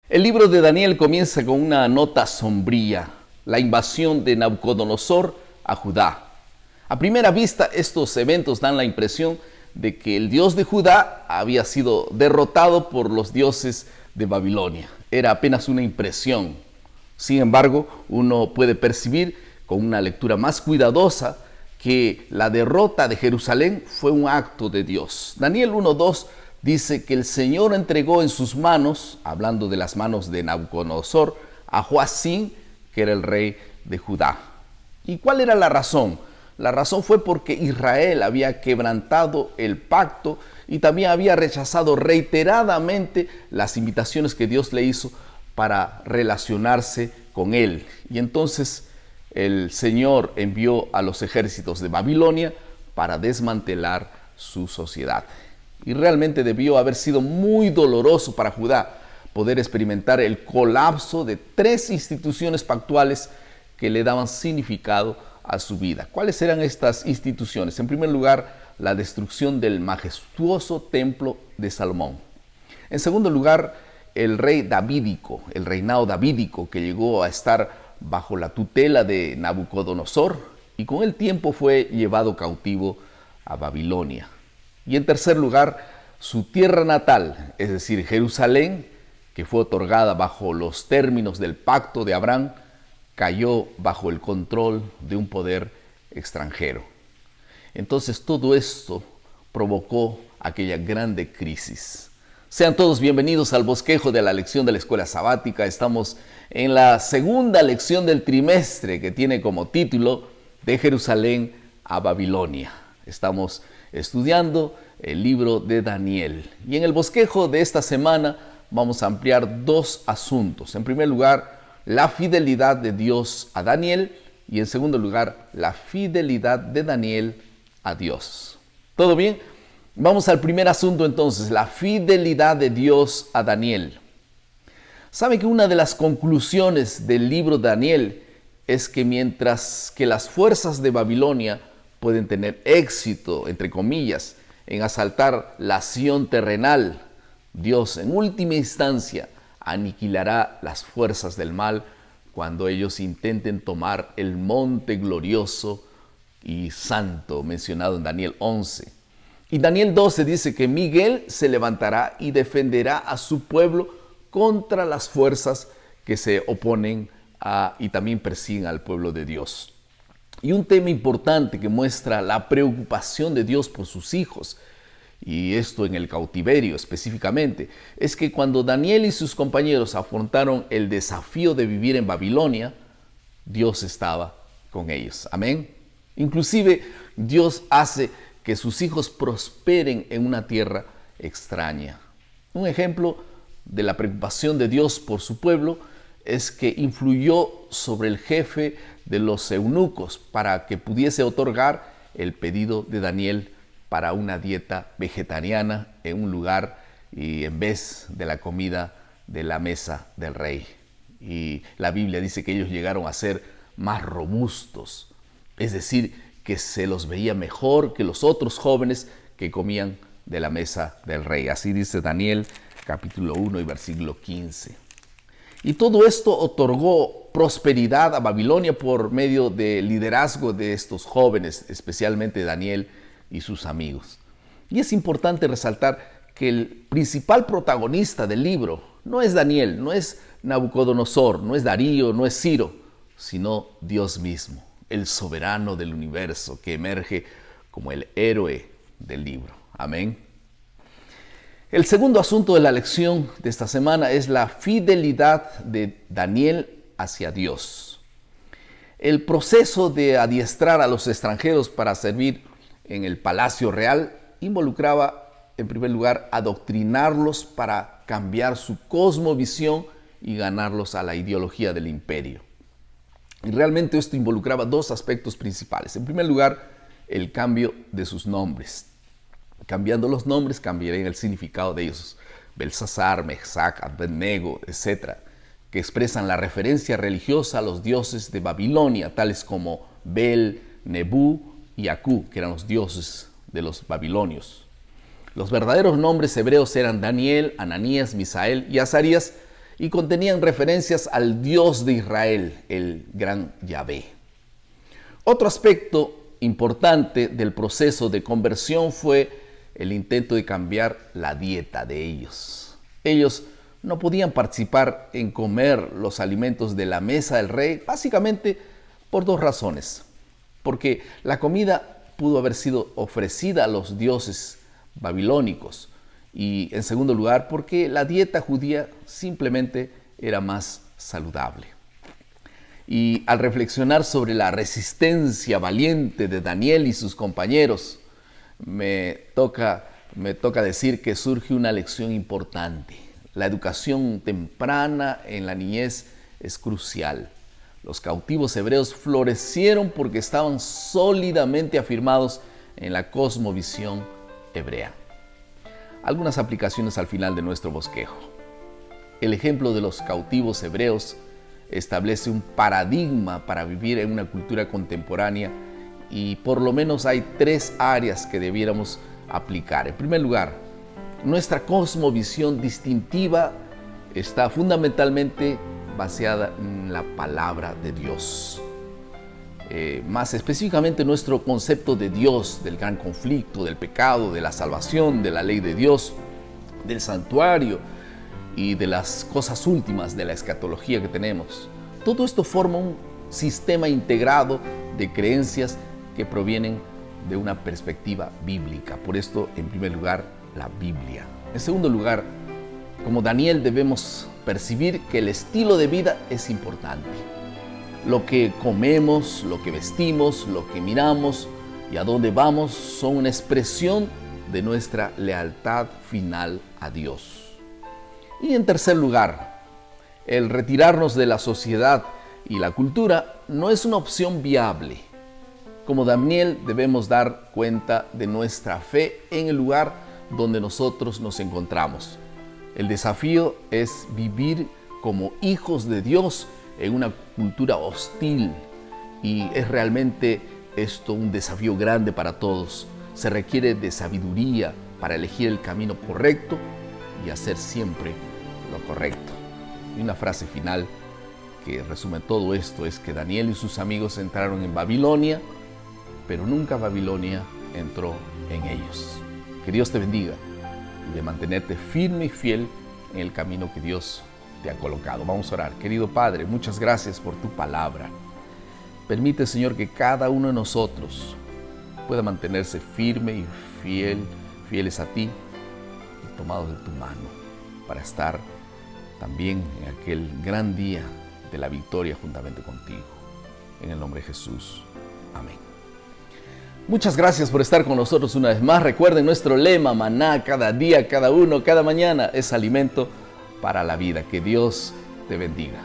El libro de Daniel comienza con una nota sombría, la invasión de Nabucodonosor a Judá. A primera vista, estos eventos dan la impresión de que el Dios de Judá había sido derrotado por los dioses de Babilonia. Era apenas una impresión. Sin embargo, uno puede percibir con una lectura más cuidadosa que la derrota de Jerusalén fue un acto de Dios. Daniel 1:2 dice que el Señor entregó en sus manos, hablando de las manos de Nabucodonosor, a Joacim, que era el rey de Judá. ¿Y cuál era la razón? La razón fue porque Israel había quebrantado el pacto y también había rechazado reiteradamente las invitaciones que Dios le hizo para relacionarse con él. Y entonces el Señor envió a los ejércitos de Babilonia para desmantelar su sociedad. Y realmente debió haber sido muy doloroso para Judá poder experimentar el colapso de 3 instituciones pactuales que le daban significado a su vida. ¿Cuáles eran estas instituciones? En primer lugar, la destrucción del majestuoso templo de Salomón. En segundo lugar, el rey davídico, el reinado davídico que llegó a estar bajo la tutela de Nabucodonosor y con el tiempo fue llevado cautivo a Babilonia. Y en tercer lugar, su tierra natal, es decir, Jerusalén, que fue otorgada bajo los términos del pacto de Abraham, cayó bajo el control de un poder extranjero. Entonces todo esto provocó aquella grande crisis. Sean todos bienvenidos al bosquejo de la lección de la escuela sabática. Estamos en la segunda lección del trimestre que tiene como título De Jerusalén a Babilonia. Estamos estudiando el libro de Daniel. Y en el bosquejo de esta semana vamos a ampliar 2 asuntos. En primer lugar, la fidelidad de Dios a Daniel y en segundo lugar, la fidelidad de Daniel a Dios. ¿Todo bien? Vamos al primer asunto entonces, la fidelidad de Dios a Daniel. ¿Sabe que una de las conclusiones del libro de Daniel es que mientras que las fuerzas de Babilonia pueden tener éxito, entre comillas, en asaltar la Sión terrenal, Dios en última instancia aniquilará las fuerzas del mal cuando ellos intenten tomar el monte glorioso y santo mencionado en Daniel 11. Y Daniel 12 dice que Miguel se levantará y defenderá a su pueblo contra las fuerzas que se oponen y también persiguen al pueblo de Dios. Y un tema importante que muestra la preocupación de Dios por sus hijos, y esto en el cautiverio específicamente, es que cuando Daniel y sus compañeros afrontaron el desafío de vivir en Babilonia, Dios estaba con ellos. Amén. Inclusive Dios hace que sus hijos prosperen en una tierra extraña. Un ejemplo de la preocupación de Dios por su pueblo es que influyó sobre el jefe de los eunucos para que pudiese otorgar el pedido de Daniel para una dieta vegetariana en un lugar y en vez de la comida de la mesa del rey. Y la Biblia dice que ellos llegaron a ser más robustos, es decir, que se los veía mejor que los otros jóvenes que comían de la mesa del rey. Así dice Daniel capítulo 1 y versículo 15. Y todo esto otorgó prosperidad a Babilonia por medio del liderazgo de estos jóvenes, especialmente Daniel y sus amigos. Y es importante resaltar que el principal protagonista del libro no es Daniel, no es Nabucodonosor, no es Darío, no es Ciro, sino Dios mismo, el soberano del universo que emerge como el héroe del libro. Amén. El segundo asunto de la lección de esta semana es la fidelidad de Daniel hacia Dios. El proceso de adiestrar a los extranjeros para servir en el palacio real involucraba, en primer lugar, adoctrinarlos para cambiar su cosmovisión y ganarlos a la ideología del imperio. Y realmente esto involucraba 2 aspectos principales. En primer lugar, el cambio de sus nombres. Cambiando los nombres, cambiarían el significado de ellos. Belsasar, Mesac, Abednego, etc., que expresan la referencia religiosa a los dioses de Babilonia, tales como Bel, Nebú y Acú, que eran los dioses de los babilonios. Los verdaderos nombres hebreos eran Daniel, Ananías, Misael y Azarías, y contenían referencias al Dios de Israel, el gran Yahvé. Otro aspecto importante del proceso de conversión fue el intento de cambiar la dieta de ellos. Ellos no podían participar en comer los alimentos de la mesa del rey, básicamente por dos razones. Porque la comida pudo haber sido ofrecida a los dioses babilónicos, y en segundo lugar, porque la dieta judía simplemente era más saludable. Y al reflexionar sobre la resistencia valiente de Daniel y sus compañeros, me toca decir que surge una lección importante. La educación temprana en la niñez es crucial. Los cautivos hebreos florecieron porque estaban sólidamente afirmados en la cosmovisión hebrea. Algunas aplicaciones al final de nuestro bosquejo. El ejemplo de los cautivos hebreos establece un paradigma para vivir en una cultura contemporánea, y por lo menos hay 3 áreas que debiéramos aplicar. En primer lugar, nuestra cosmovisión distintiva está fundamentalmente basada en la palabra de Dios. Más específicamente nuestro concepto de Dios, del gran conflicto, del pecado, de la salvación, de la ley de Dios, del santuario y de las cosas últimas de la escatología que tenemos. Todo esto forma un sistema integrado de creencias que provienen de una perspectiva bíblica. Por esto, en primer lugar, la Biblia. En segundo lugar, como Daniel, debemos percibir que el estilo de vida es importante. Lo que comemos, lo que vestimos, lo que miramos y a dónde vamos son una expresión de nuestra lealtad final a Dios. Y en tercer lugar, el retirarnos de la sociedad y la cultura no es una opción viable. Como Daniel, debemos dar cuenta de nuestra fe en el lugar donde nosotros nos encontramos. El desafío es vivir como hijos de Dios en una cultura hostil, y es realmente esto un desafío grande para todos. Se requiere de sabiduría para elegir el camino correcto y hacer siempre lo correcto. Y una frase final que resume todo esto es que Daniel y sus amigos entraron en Babilonia, pero nunca Babilonia entró en ellos. Que Dios te bendiga y de mantenerte firme y fiel en el camino que Dios te ha colocado. Vamos a orar. Querido Padre, muchas gracias por tu palabra. Permite, Señor, que cada uno de nosotros pueda mantenerse firme y fieles a ti y tomados de tu mano para estar también en aquel gran día de la victoria juntamente contigo. En el nombre de Jesús. Amén. Muchas gracias por estar con nosotros una vez más. Recuerden nuestro lema: maná, cada día, cada uno, cada mañana es alimento para la vida. Que Dios te bendiga.